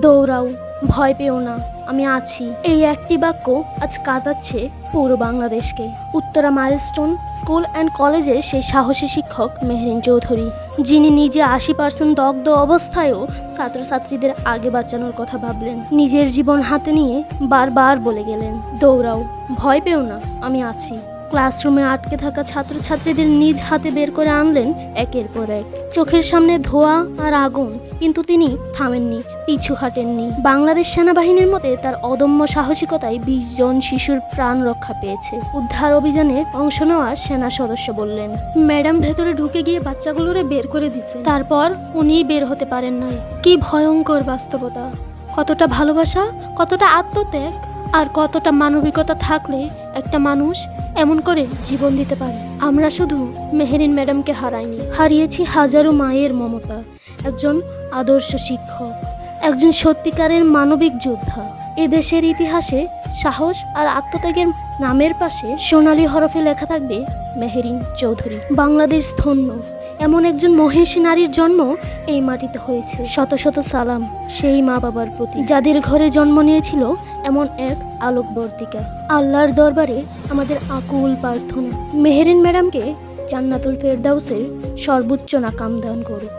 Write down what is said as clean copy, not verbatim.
দৌড়াও, ভয় পেও না, আমি আছি। এই একটি বাক্য আজ কাঁদাচ্ছে পুরো বাংলাদেশকে। উত্তরা মাইলস্টোন স্কুল অ্যান্ড কলেজের সেই সাহসী শিক্ষক মেহরিন চৌধুরী, যিনি নিজে 80% দগ্ধ অবস্থায়ও ছাত্রছাত্রীদের আগে বাঁচানোর কথা ভাবলেন। নিজের জীবন হাতে নিয়ে বারবার বলে গেলেন, দৌড়াও, ভয় পেও না, আমি আছি। ক্লাসরুমে আটকে থাকা ছাত্রছাত্রীদের নিজ হাতে বের করে আনলেন একের পর এক। চোখের সামনে ধোঁয়া আর আগুন, কিন্তু তিনি থামেননি, পিছু হাঁটেননি। বাংলাদেশ সেনাবাহিনীর মতে তার অদম্য সাহসিকতায় 20 জন শিশুর প্রাণ রক্ষা পেয়েছে। উদ্ধার অভিযানে অংশ নেওয়া সেনা সদস্য বললেন, ম্যাডাম ভেতরে ঢুকে গিয়ে বাচ্চাগুলোরে বের করে দিছে, তারপর উনিই বের হতে পারেন নাই। কি ভয়ঙ্কর বাস্তবতা! কতটা ভালোবাসা, কতটা আত্মত্যাগ আর কতটা মানবিকতা থাকলে একটা মানুষ এমন করে জীবন দিতে পারে। আমরা শুধু মেহরিন ম্যাডামকে হারাইনি, হারিয়েছি হাজারো মায়ের মমতা, একজন আদর্শ শিক্ষক, একজন সত্যিকারের মানবিক যোদ্ধা। এদেশের ইতিহাসে সাহস আর আত্মত্যাগের নামের পাশে সোনালী হরফে লেখা থাকবে মেহরিন চৌধুরী। বাংলাদেশ ধন্য, এমন একজন মহিষী নারীর জন্ম এই মাটিতে হয়েছে। শত শত সালাম সেই মা বাবার প্রতি, যাদের ঘরে জন্ম নিয়েছিল এমন এক আলোকবর্তিকা। আল্লাহর দরবারে আমাদের আকুল প্রার্থনা, মেহরিন ম্যাডামকে জান্নাতুল ফেরদাউসের সর্বোচ্চ নাকাম দান করুক।